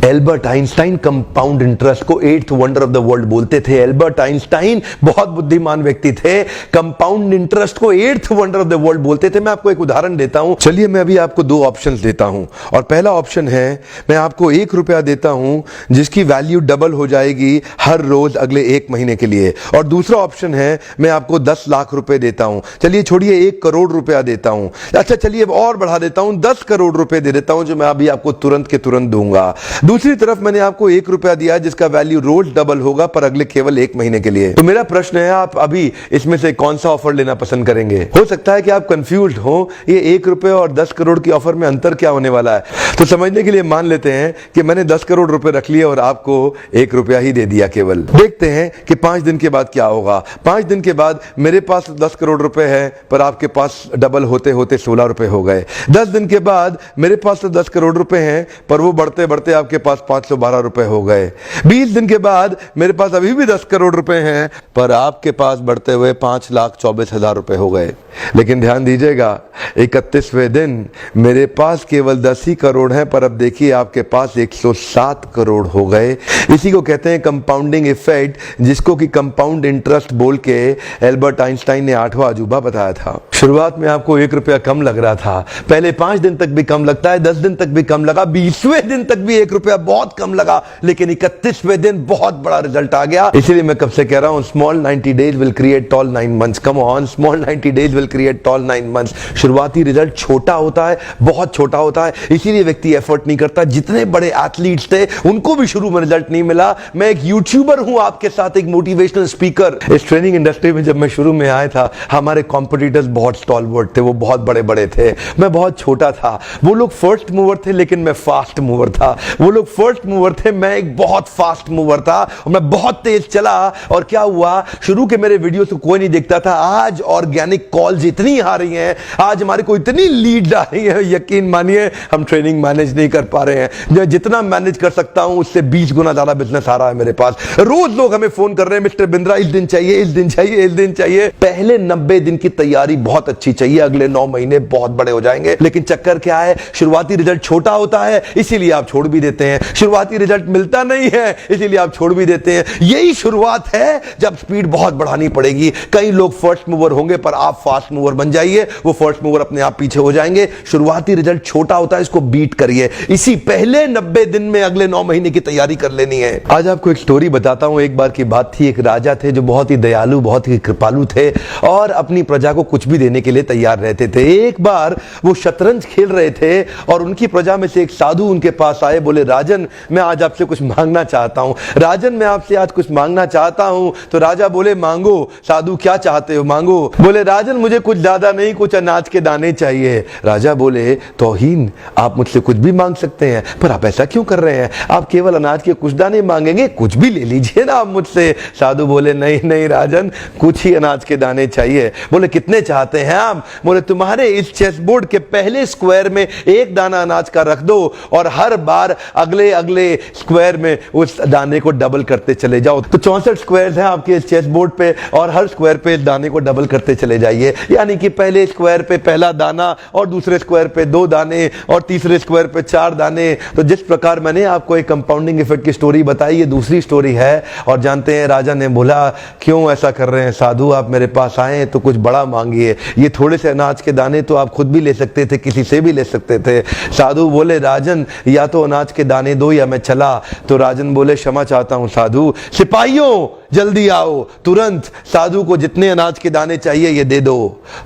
Albert Einstein compound interest को eighth wonder of the world बोलते थे। एल्बर्ट आइंस्टाइन बहुत बुद्धिमान व्यक्ति थे, कंपाउंड इंटरेस्ट को eighth wonder of the world बोलते थे। मैं आपको एक उदाहरण देता हूं। चलिए मैं अभी आपको दो ऑप्शंस देता हूं, और पहला ऑप्शन है मैं आपको 1 रुपया देता हूं जिसकी वैल्यू डबल हो जाएगी हर रोज अगले 1 महीने के लिए, और दूसरा ऑप्शन है मैं आपको 10 लाख रुपए देता हूं। चलिए छोड़िए 1 करोड़ रुपया देता हूं, अच्छा चलिए अब और बढ़ा देता हूं, 10 करोड़ रुपए दे देता हूं जो मैं अभी आपको तुरंत के तुरंत दूंगा। दूसरी तरफ मैंने आपको 1 रुपया दिया जिसका वैल्यू रोज डबल होगा पर अगले केवल 1 महीने के लिए। तो मेरा प्रश्न है आप अभी इसमें से कौन सा ऑफर लेना पसंद करेंगे? हो सकता है कि आप कंफ्यूज्ड हो, ये 1 रुपए और 10 करोड़ की ऑफर में अंतर क्या होने वाला है। तो समझने के लिए मान लेते हैं कि मैंने 10 करोड़ रुपए रख लिए और आपको 1 रुपया ही दे दिया केवल। देखते हैं कि 5 दिन के बाद क्या होगा। 5 दिन के बाद मेरे पास 10 करोड़ रुपए है पर आपके पास डबल होते होते 16 रुपए हो गए। 10 दिन के बाद मेरे पास तो 10 करोड़ रुपए हैं पर वो बढ़ते बढ़ते आपके पास 512 रुपए हो गए। 20 दिन के बाद मेरे पास अभी भी 10 करोड़ रुपए हैं पर आपके पास बढ़ते हुए 5,24,000 रुपए हो गए। लेकिन ध्यान दीजिएगा 31वें दिन मेरे पास केवल 10 ही करोड़ हैं पर अब देखिए आपके पास 107 करोड़ हो गए। इसी को कहते हैं कंपाउंडिंग इफेक्ट, जिसको कि कंपाउंड इंटरेस्ट बोल के एल्बर्ट आइंस्टाइन ने 8वां अजूबा बताया था। शुरुआत में आपको 1 रुपया कम लग रहा था, पहले 5 दिन तक भी कम लगता है, 10 दिन तक भी कम लगा, 20वें दिन तक भी 1 रुपया बहुत कम लगा, लेकिन 31वें दिन बहुत बड़ा रिजल्ट आ गया। इसीलिए मैं कब से कह रहा हूं small 90 days will create tall 9 months. Come on, small 90 days will create tall 9 months. शुरुआती रिजल्ट छोटा होता है, बहुत छोटा होता है, इसीलिए व्यक्ति एफर्ट नहीं करता। जितने बड़े एथलीट्स थे उनको भी शुरू में रिजल्ट नहीं मिला। मैं एक यूट्यूबर हूं, आपके साथ एक मोटिवेशनल स्पीकर। इस ट्रेनिंग इंडस्ट्री में जब मैं शुरू में आया था हमारे कॉम्पिटिटर्स बहुत स्टॉलवर्ड थे, वो बहुत बड़े बड़े थे, मैं बहुत छोटा था। वो लोग फर्स्ट मूवर थे लेकिन मैं फास्ट मूवर था। वो लोग फर्स्ट मूवर थे, मैं एक बहुत फास्ट मूवर था और मैं बहुत तेज चला। और क्या हुआ, शुरू के मेरे वीडियोस को कोई नहीं देखता था। आज ऑर्गेनिक कॉल्स इतनी आ रही हैं, आज हमारे को इतनी लीड आ रही है, यकीन मानिए हम ट्रेनिंग मैनेज नहीं कर पा रहे हैं। मैं जितना मैनेज कर सकता हूं उससे 20 गुना ज्यादा बिजनेस आ रहा है मेरे पास। रोज लोग हमें फोन कर रहे हैं, मिस्टर बिंद्रा इस दिन चाहिए, इस दिन चाहिए, इस दिन चाहिए। पहले 90 दिन की तैयारी बहुत अच्छी चाहिए, अगले 9 महीने बहुत बड़े हो जाएंगे। लेकिन चक्कर क्या है, शुरुआती रिजल्ट छोटा होता है इसीलिए आप छोड़ भी देते हैं। शुरुआती रिजल्ट मिलता नहीं है इसीलिए आप छोड़ भी देते हैं। यही शुरुआत है, जब स्पीड बहुत बढ़ानी पड़ेगी। कई लोग फर्स्ट मूवर होंगे पर आप फास्ट मूवर बन जाइए, वो फर्स्ट मूवर अपने आप पीछे हो जाएंगे। शुरुआती रिजल्ट छोटा होता है, इसको बीट करिए। इसी पहले 90 दिन में अगले 9 महीने की तैयारी कर लेनी है। आज आपको एक स्टोरी बताता हूं। एक बार की बात थी, एक राजा थे जो बहुत ही दयालु, बहुत ही कृपालु थे और अपनी प्रजा को कुछ भी देने के लिए तैयार रहते थे। एक बार वो शतरंज खेल रहे थे और उनकी प्रजा में से एक साधु उनके पास आए, बोले राजन मैं आज आपसे कुछ मांगना चाहता हूं। राजन मैं आपसे आज कुछ मांगना चाहता हूं। तो राजा बोले मांगो। साधु क्या चाहते हो, मांगो। बोले राजन मुझे कुछ ज्यादा नहीं, कुछ अनाज के दाने चाहिए। राजा बोले तौहीन, आप मुझसे कुछ भी मांग सकते हैं पर आप ऐसा क्यों कर रहे हैं, आप केवल अनाज के कुछ दाने मांगेंगे, कुछ भी ले लीजिए ना आप मुझसे। साधु बोले नहीं नहीं राजन, कुछ ही अनाज के दाने चाहिए। बोले कितने चाहते हैं आप? बोले तुम्हारे इस चेस बोर्ड के पहले स्क्वायर में 1 दाना अनाज का रख दो और हर बार अगले अगले स्क्वायर में उस दाने को डबल करते चले जाओ। तो 64 स्क्वायर्स हैं आपके चेस बोर्ड पे और हर स्क्वायर पे दाने को डबल करते चले जाइए। यानी कि पहले स्क्वायर पे पहला दाना और दूसरे स्क्वायर पे 2 दाने और तीसरे स्क्वायर पे 4 दाने। तो जिस प्रकार मैंने आपको एक कंपाउंडिंग इफेक्ट की स्टोरी बताई, ये दूसरी स्टोरी है। और जानते हैं राजा ने बोला क्यों ऐसा कर रहे हैं साधु, आप मेरे पास आए तो कुछ बड़ा मांगिए। ये थोड़े से अनाज के दाने तो आप खुद भी ले सकते थे, किसी से भी ले सकते थे। साधु बोले राजन या तो अनाज के दाने दो या मैं चला। तो राजन बोले क्षमा चाहता हूं साधु, सिपाहियों जल्दी आओ, तुरंत साधु को जितने अनाज के दाने चाहिए ये दे दो।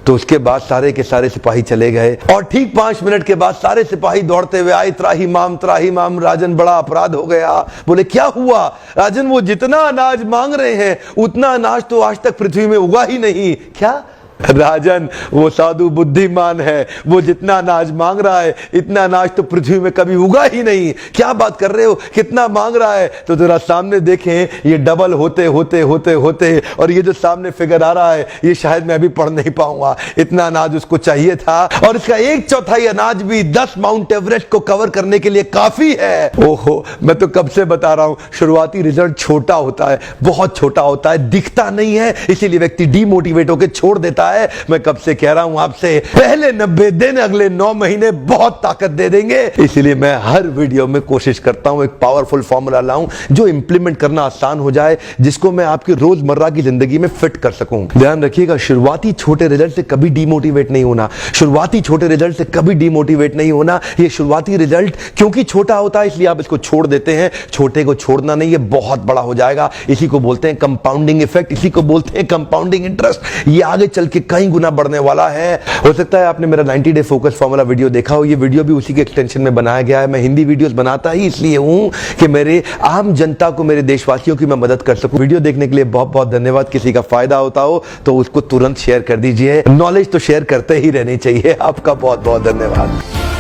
तो उसके बाद सारे के सारे सिपाही चले गए और ठीक 5 मिनट के बाद सारे सिपाही दौड़ते हुए आए, त्राही माम। राजन बड़ा अपराध हो गया। बोले क्या हुआ? राजन वो जितना अनाज मांग रहे हैं उतना अनाज तो आज तक पृथ्वी में उगा ही नहीं। क्या? राजन वो साधु बुद्धिमान है, वो जितना अनाज मांग रहा है इतना अनाज तो पृथ्वी में कभी उगा ही नहीं। क्या बात कर रहे हो, कितना मांग रहा है? तो जरा सामने देखें, ये डबल होते होते होते होते और ये जो सामने फिगर आ रहा है ये शायद मैं अभी पढ़ नहीं पाऊंगा। इतना अनाज उसको चाहिए था और इसका 1/4 अनाज भी 10 माउंट एवरेस्ट को कवर करने के लिए काफी है। ओहो, मैं तो कब से बता रहा हूं शुरुआती रिजल्ट छोटा होता है, बहुत छोटा होता है, दिखता नहीं है, इसीलिए व्यक्ति डीमोटिवेट होकर छोड़ देता है। है। मैं कब से कह रहा हूं आपसे, पहले 90 दिन अगले 9 महीने बहुत ताकत दे देंगे। इसलिए मैं हर वीडियो में कोशिश करता हूं एक पावरफुल फॉर्मूला लाऊं जो इंप्लीमेंट करना आसान हो जाए, जिसको मैं आपकी रोजमर्रा की जिंदगी में फिट कर सकूं। ध्यान रखिएगा, शुरुआती छोटे रिजल्ट से कभी डीमोटिवेट नहीं होना। शुरुआती छोटे रिजल्ट से कभी डीमोटिवेट नहीं होना। ये शुरुआती रिजल्ट क्योंकि छोटा होता है इसलिए आप इसको छोड़ देते हैं। छोटे को छोड़ना नहीं, ये बहुत बड़ा हो जाएगा। इसी को बोलते हैं कंपाउंडिंग इफेक्ट, इसी को बोलते हैं कंपाउंडिंग इंटरेस्ट। ये आगे चल के कई गुना बढ़ने वाला है। हो सकता है आपने मेरा 90 डे फोकस फॉर्मूला वीडियो देखा हो। ये वीडियो भी उसी के एक्सटेंशन में बनाया गया है। मैं हिंदी वीडियोस बनाता ही इसलिए हूं कि मेरे आम जनता को, मेरे देशवासियों की मैं मदद कर सकूं। वीडियो देखने के लिए बहुत बहुत धन्यवाद। किसी का फायदा होता हो तो उसको तुरंत शेयर कर दीजिए। नॉलेज तो शेयर करते ही रहनी चाहिए। आपका बहुत बहुत धन्यवाद।